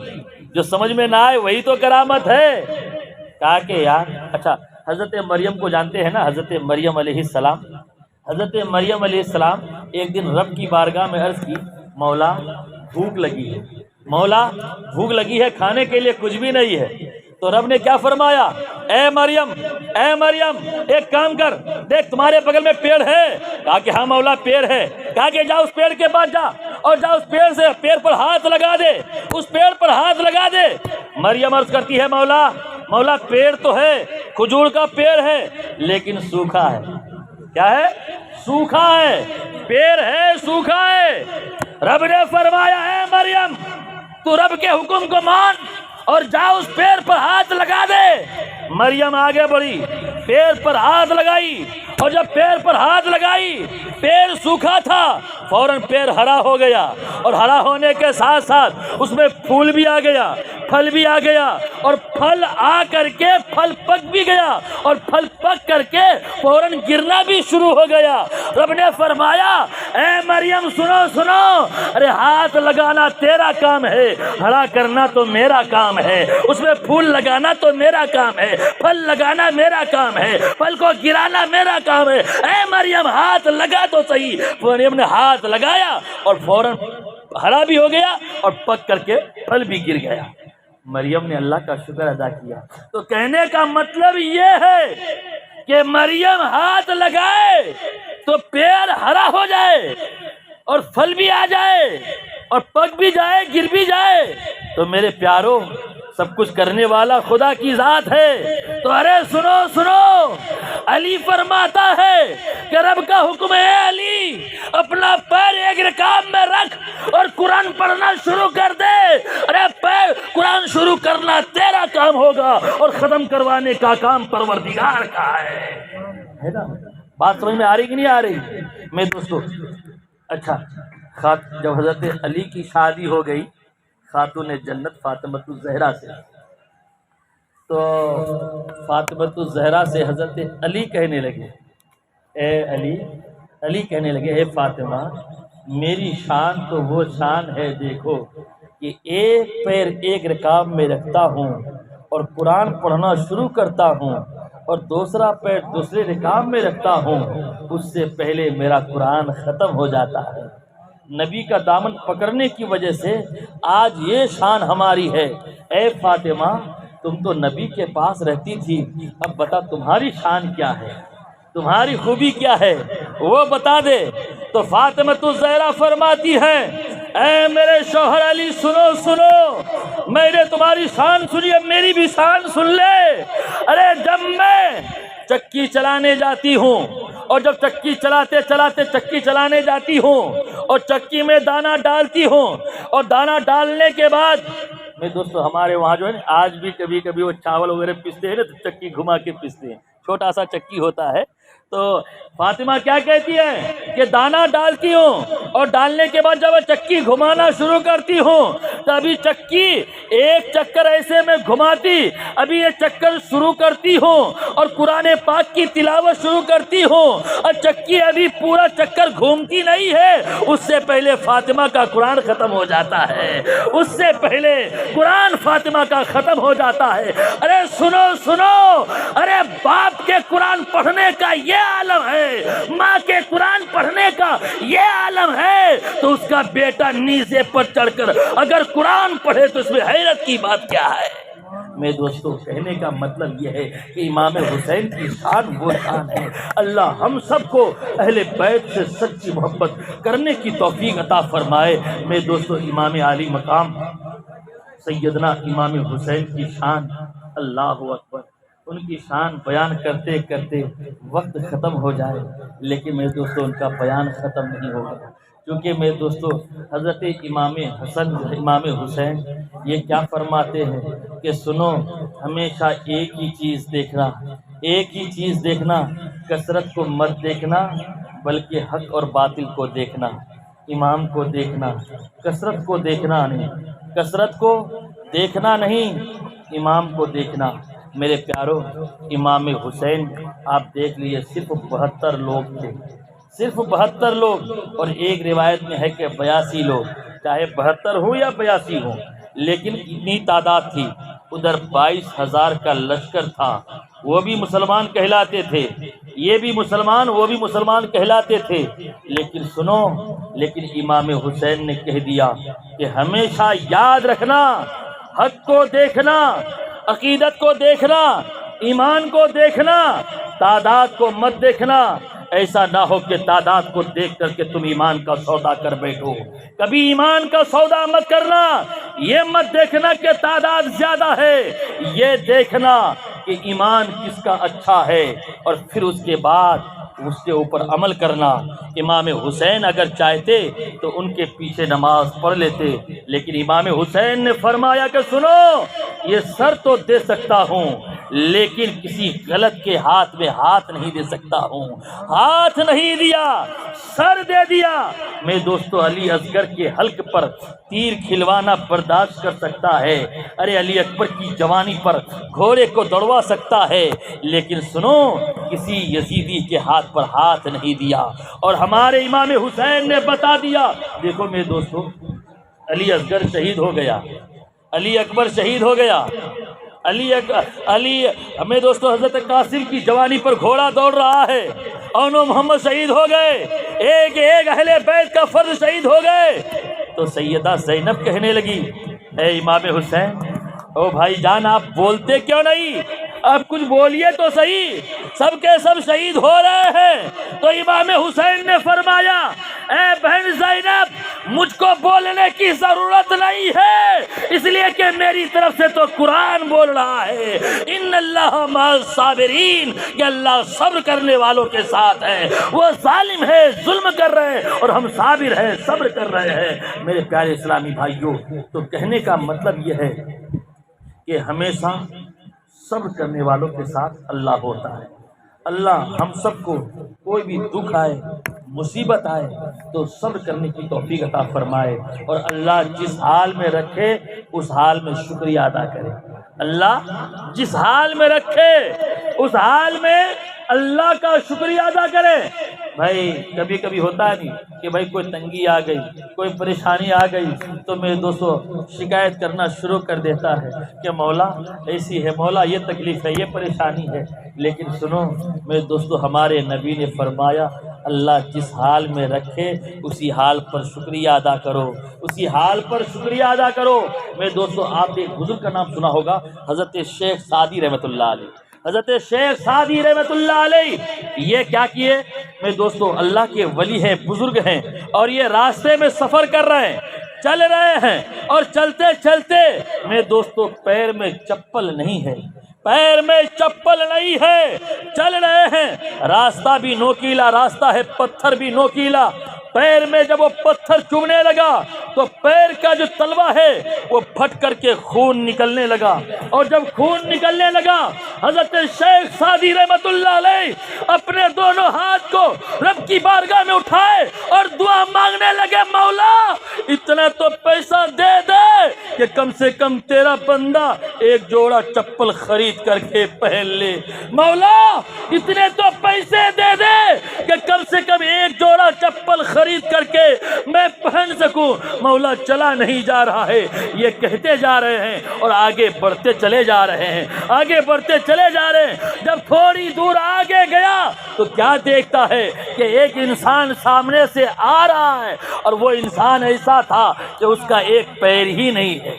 جو سمجھ میں نہ آئے وہی تو کرامت ہے۔ کہا کہ یار اچھا، حضرت مریم کو جانتے ہیں نا؟ حضرت مریم علیہ السلام حضرت مریم علیہ السلام ایک دن رب کی بارگاہ میں عرض کی، مولا بھوک لگی ہے، مولا بھوک لگی ہے، کھانے کے لیے کچھ بھی نہیں ہے۔ تو رب نے کیا فرمایا، اے مریم ایک کام کر، دیکھ تمہارے بغل میں پیڑ ہے۔ کہا کہ ہاں مولا پیڑ ہے۔ کہا کہ جا اس پیڑ کے پاس جا اور جا اس پیڑ پر ہاتھ لگا دے، اس پیڑ پر ہاتھ لگا دے۔ مریم عرض کرتی ہے، مولا پیڑ تو ہے، کھجور کا پیڑ ہے، لیکن سوکھا ہے۔ کیا ہے؟ سوکھا ہے، پیڑ ہے سوکھا ہے۔ رب نے فرمایا، اے مریم تو رب کے حکم کو مان اور جا اس پیڑ پر ہاتھ لگا دے۔ مریم آگے بڑھی، پیڑ پر ہاتھ لگائی، اور جب پیڑ پر ہاتھ لگائی پیڑ سوکھا تھا، فوراً پیڑ ہرا ہو گیا، اور ہرا ہونے کے ساتھ ساتھ اس میں پھول بھی آ گیا، پھل بھی آ گیا، اور پھل آ کر کے پھل پک بھی گیا، اور پھل پک کر کے فوراً گرنا بھی شروع ہو گیا۔ رب نے فرمایا، اے مریم سنو، ارے ہاتھ لگانا تیرا کام ہے، ہرا کرنا تو میرا کام ہے، اس میں پھول لگانا تو میرا کام ہے، پھل لگانا میرا کام ہے، پھل کو گرانا میرا کام ہے۔ اے مریم ہاتھ لگا تو صحیح۔ مریم نے ہاتھ لگایا اور فوراً ہرا بھی ہو گیا اور پک کر کے پھل بھی گر گیا۔ مریم نے اللہ کا شکر ادا کیا۔ تو کہنے کا مطلب یہ ہے کہ مریم ہاتھ لگائے تو پیڑ ہرا ہو جائے اور پھل بھی آ جائے اور پک بھی جائے، گر بھی جائے، تو میرے پیاروں سب کچھ کرنے والا خدا کی ذات ہے۔ تو ارے سنو، علی فرماتا ہے کہ رب کا حکم ہے، علی اپنا پیر ایک رکاب میں رکھ اور قرآن پڑھنا شروع کر دے۔ ارے قرآن شروع کرنا تیرا کام ہوگا اور ختم کروانے کا کام پروردگار کا ہے نا۔ بات سمجھ میں آ رہی کہ نہیں آ رہی میں دوستو؟ اچھا، جب حضرت علی کی شادی ہو گئی خاتون جنت فاطمۃ الزہرا سے، تو فاطمۃ الزہرا سے حضرت علی کہنے لگے، علی کہنے لگے، اے فاطمہ میری شان تو وہ شان ہے، دیکھو کہ ایک پیر ایک رکاب میں رکھتا ہوں اور قرآن پڑھنا شروع کرتا ہوں، اور دوسرا پیر دوسرے رکاب میں رکھتا ہوں، اس سے پہلے میرا قرآن ختم ہو جاتا ہے۔ نبی کا دامن پکڑنے کی وجہ سے آج یہ شان ہماری ہے۔ اے فاطمہ تم تو نبی کے پاس رہتی تھی، اب بتا تمہاری شان کیا ہے، تمہاری خوبی کیا ہے، وہ بتا دے۔ تو فاطمۃ الزہرا فرماتی ہے، اے میرے شوہر علی سنو، میں نے تمہاری شان سنی، اب میری بھی شان سن لے۔ ارے جب میں چکی چلانے جاتی ہوں، اور جب چکی چلانے جاتی ہوں اور چکی میں دانا ڈالتی ہوں، اور دانا ڈالنے کے بعد میں دوستو ہمارے وہاں جو ہے آج بھی کبھی وہ چاول وغیرہ پیستے ہیں نا، تو چکی گھما کے پیستے ہیں، چھوٹا سا چکی ہوتا ہے۔ تو فاطمہ کیا کہتی ہے کہ دانا ڈالتی ہوں، اور ڈالنے کے بعد جب چکی گھمانا شروع کرتی ہوں تو ابھی چکی ایک چکر ایسے میں گھماتی، ابھی یہ چکر شروع کرتی ہوں اور قرآن پاک کی تلاوت شروع کرتی ہوں، اور چکی ابھی پورا چکر گھومتی نہیں ہے، اس سے پہلے فاطمہ کا قرآن ختم ہو جاتا ہے، اس سے پہلے قرآن فاطمہ کا ختم ہو جاتا ہے۔ ارے سنو، ارے باپ کے قرآن پڑھنے کا یہ عالم ہے، ماں کے قرآن پڑھنے کا یہ عالم ہے، تو اس کا بیٹا نیزے پر چڑھ کر اگر قرآن پڑھے تو اس میں حیرت کی بات کیا ہے؟ میں دوستو کہنے کا مطلب یہ ہے کہ امام حسین کی شان وہ شان ہے۔ اللہ ہم سب کو اہل بیت سے سچی محبت کرنے کی توفیق عطا فرمائے۔ میں دوستو امام عالی مقام سیدنا امام حسین کی شان، اللہ اکبر، ان کی شان بیان کرتے کرتے وقت ختم ہو جائے، لیکن میرے دوستو ان کا بیان ختم نہیں ہوگا، کیونکہ میرے دوستو حضرت امام حسین یہ کیا فرماتے ہیں کہ سنو، ہمیشہ ایک ہی چیز دیکھنا، کثرت کو مت دیکھنا بلکہ حق اور باطل کو دیکھنا، امام کو دیکھنا، کثرت کو دیکھنا نہیں، امام کو دیکھنا۔ میرے پیارو امام حسین آپ دیکھ لیے صرف 72 لوگ تھے، صرف 72 لوگ، اور ایک روایت میں ہے کہ 82 لوگ، چاہے 72 ہو یا 82 ہو، لیکن اتنی تعداد تھی۔ ادھر 22,000 کا لشکر تھا، وہ بھی مسلمان کہلاتے تھے، یہ بھی مسلمان وہ بھی مسلمان کہلاتے تھے، لیکن سنو، لیکن امام حسین نے کہہ دیا کہ ہمیشہ یاد رکھنا، حق کو دیکھنا، عقیدت کو دیکھنا، ایمان کو دیکھنا، تعداد کو مت دیکھنا۔ ایسا نہ ہو کہ تعداد کو دیکھ کر کے تم ایمان کا سودا کر بیٹھو۔ کبھی ایمان کا سودا مت کرنا، یہ مت دیکھنا کہ تعداد زیادہ ہے، یہ دیکھنا کہ ایمان کس کا اچھا ہے، اور پھر اس کے بعد اس کے اوپر عمل کرنا۔ امام حسین اگر چاہتے تو ان کے پیچھے نماز پڑھ لیتے، لیکن امام حسین نے فرمایا کہ سنو، یہ سر تو دے سکتا ہوں لیکن کسی غلط کے ہاتھ میں ہاتھ نہیں دے سکتا ہوں۔ ہاتھ نہیں دیا، سر دے دیا۔ میں دوستو علی اصغر کے حلق پر تیر کھلوانا برداشت کر سکتا ہے، ارے علی اکبر کی جوانی پر گھوڑے کو دوڑوا سکتا ہے، لیکن سنو، کسی یزیدی کے ہاتھ پر ہاتھ نہیں دیا۔ اور ہمارے امام حسین نے بتا دیا۔ دیکھو میرے دوستو، علی اصغر شہید ہو گیا، علی اکبر شہید ہو گیا، علی ہمیں دوستو حضرت قاسم کی جوانی پر گھوڑا دوڑ رہا ہے، اونو محمد شہید ہو گئے، ایک ایک اہل بیت کا فرد شہید ہو گئے۔ تو سیدہ زینب کہنے لگی، اے امام حسین، او بھائی جان، آپ بولتے کیوں نہیں؟ آپ کچھ بولیے تو صحیح، سب کے سب شہید ہو رہے ہیں۔ تو امام حسین نے فرمایا، اے بہن زینب، مجھ کو بولنے کی ضرورت نہیں ہے، اس لیے کہ میری طرف سے تو قرآن بول رہا ہے، ان اللہ مع الصابرین، کہ اللہ صبر کرنے والوں کے ساتھ ہے۔ وہ ظالم ہے، ظلم کر رہے ہیں، اور ہم صابر ہیں، صبر کر رہے ہیں۔ میرے پیارے اسلامی بھائیوں، تو کہنے کا مطلب یہ ہے کہ ہمیشہ صبر کرنے والوں کے ساتھ اللہ ہوتا ہے۔ اللہ ہم سب کو کوئی بھی دکھ آئے، مصیبت آئے تو صبر کرنے کی توفیق عطا فرمائے، اور اللہ جس حال میں رکھے اس حال میں شکریہ ادا کرے۔ اللہ جس حال میں رکھے اس حال میں اللہ کا شکریہ ادا کرے۔ بھائی کبھی کبھی ہوتا ہے نہیں کہ بھائی کوئی تنگی آ گئی، کوئی پریشانی آ گئی تو میرے دوستو شکایت کرنا شروع کر دیتا ہے کہ مولا ایسی ہے، مولا یہ تکلیف ہے، یہ پریشانی ہے۔ لیکن سنو میرے دوستو، ہمارے نبی نے فرمایا، اللہ جس حال میں رکھے اسی حال پر شکریہ ادا کرو، اسی حال پر شکریہ ادا کرو۔ میرے دوستو، آپ نے ایک بزرگ کا نام سنا ہوگا، حضرت شیخ سعدی رحمۃ اللہ علیہ۔ حضرت شیخ سعدی رحمۃ اللہ علیہ یہ کیا کیے میرے دوستو، اللہ کے ولی ہیں، بزرگ ہیں، اور یہ راستے میں سفر کر رہے ہیں، چل رہے ہیں، اور چلتے چلتے میرے دوستو پیر میں چپل نہیں ہے، پیر میں چپل نہیں ہے، چل رہے ہیں، راستہ بھی نوکیلا راستہ ہے، پتھر بھی نوکیلا۔ پیر میں جب وہ پتھر چبھنے لگا تو پیر کا جو تلوا ہے وہ پھٹ کر کے خون نکلنے لگا، اور جب خون نکلنے لگا حضرت شیخ سعدی رحمۃ اللہ علیہ اپنے دونوں ہاتھ کو رب کی بارگاہ میں اٹھائے اور دعا مانگنے لگے، مولا اتنا تو پیسہ دے دے کہ کم سے کم تیرا بندہ ایک جوڑا چپل خرید کر کے پہن لے، مولا اتنے تو پیسے دے دے کہ کم سے کم ایک جوڑا چپل خرید کر کے میں پہن سکوں۔ مولا چلا نہیں جا رہا ہے، یہ کہتے جا رہے ہیں اور آگے بڑھتے چلے جا رہے ہیں، آگے بڑھتے چلے جا رہے ہیں۔ جب تھوڑی دور آگے گیا تو کیا دیکھتا ہے کہ ایک انسان سامنے سے آ رہا ہے، اور وہ انسان ایسا تھا کہ اس کا ایک پیر ہی نہیں ہے،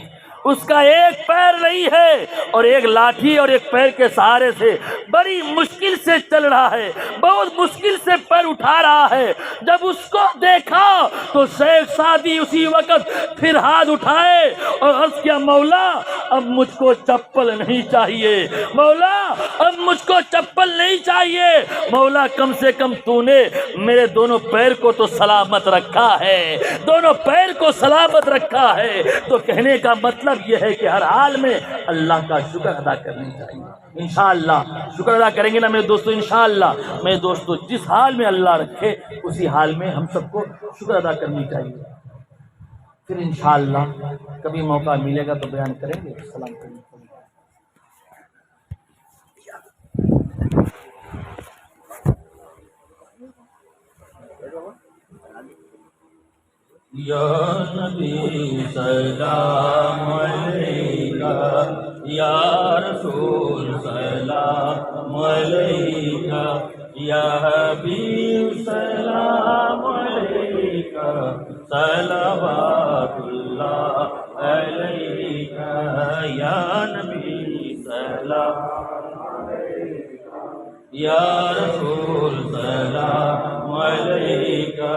اس کا ایک پیر نہیں ہے، اور ایک لاٹھی اور ایک پیر کے سہارے سے بڑی مشکل سے چل رہا ہے، بہت مشکل سے پیر اٹھا رہا ہے۔ جب اس کو دیکھا تو شیخ سعدی اسی وقت پھر ہاتھ اٹھائے اور عرض کیا، مولا اب مجھ کو چپل نہیں چاہیے، مولا اب مجھ کو چپل نہیں چاہیے، مولا کم سے کم تو نے میرے دونوں پیر کو تو سلامت رکھا ہے، دونوں پیر کو سلامت رکھا ہے۔ تو کہنے کا مطلب یہ ہے کہ ہر حال میں اللہ کا شکر ادا کرنی چاہیے۔ انشاءاللہ شکر ادا کریں گے نا میرے دوستو، انشاءاللہ میرے دوستو جس حال میں اللہ رکھے اسی حال میں ہم سب کو شکر ادا کرنی چاہیے۔ پھر انشاءاللہ کبھی موقع ملے گا تو بیان کریں گے۔ السلام علیکم۔ یا نبی سلام علیکہ یا رسول سلام علیکہ، یا حبیب سلام علیکہ، صلوات اللہ علیکہ، یا نبی سلام، یا رسول سلام علیکہ،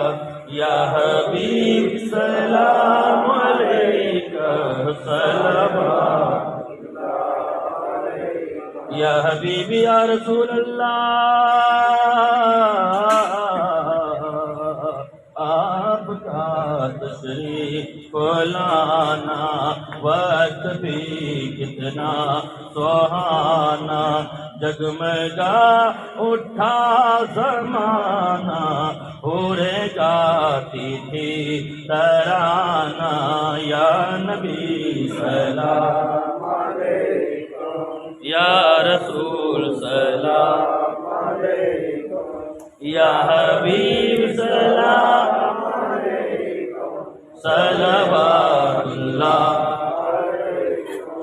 یا حبیب سلام علیکہ، صلوات یا حبیبی یا رسول اللہ، آپ کا تشریف لانا وقت بھی کتنا سہانا، جگمگا اٹھا زمانہ، حوریں گاتی تھی ترانہ، یا نبی سلام یا رسول سلام علیکم، یا حبیب سلام علیکم، صلوات اللہ،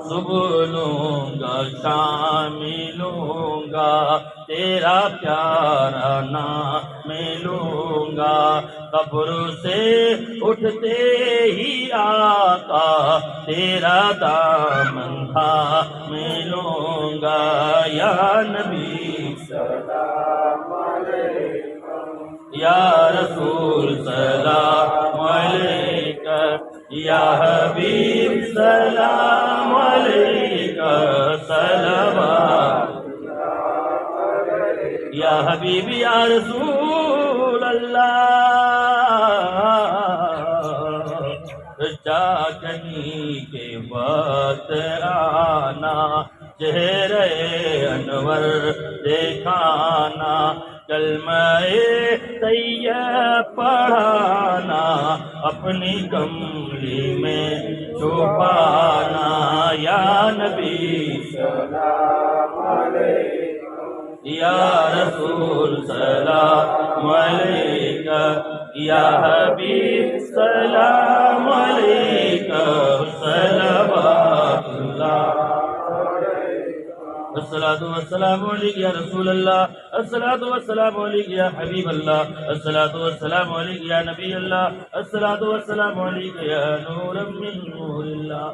صبح لوں گا شام لوں گا، تیرا پیارا نام لوں گا، قبر سے اٹھتے ہی آقا تیرا دامن ملوں گا، یا نبی سلام علیکم، یا رسول سلام علیکہ، یا حبیب سلام علیکہ، صلوات یا حبیب یا رسول اللہ، جا کہیں کے وقت آنا، چہرے انور دیکھانا، کلمہ طیب پڑھانا، اپنی کملی میں چھپانا، یا نبی سلام علیکم، یا رسول سلام علیکہ، یا حبیب سلام علیکہ، صلوات اللہ، الصلاۃ والسلام علیک یا رسول اللہ، الصلاۃ والسلام علیک یا حبیب اللہ، الصلاۃ والسلام علیک یا نبی اللہ، الصلاۃ والسلام علیک یا نور من نور اللہ۔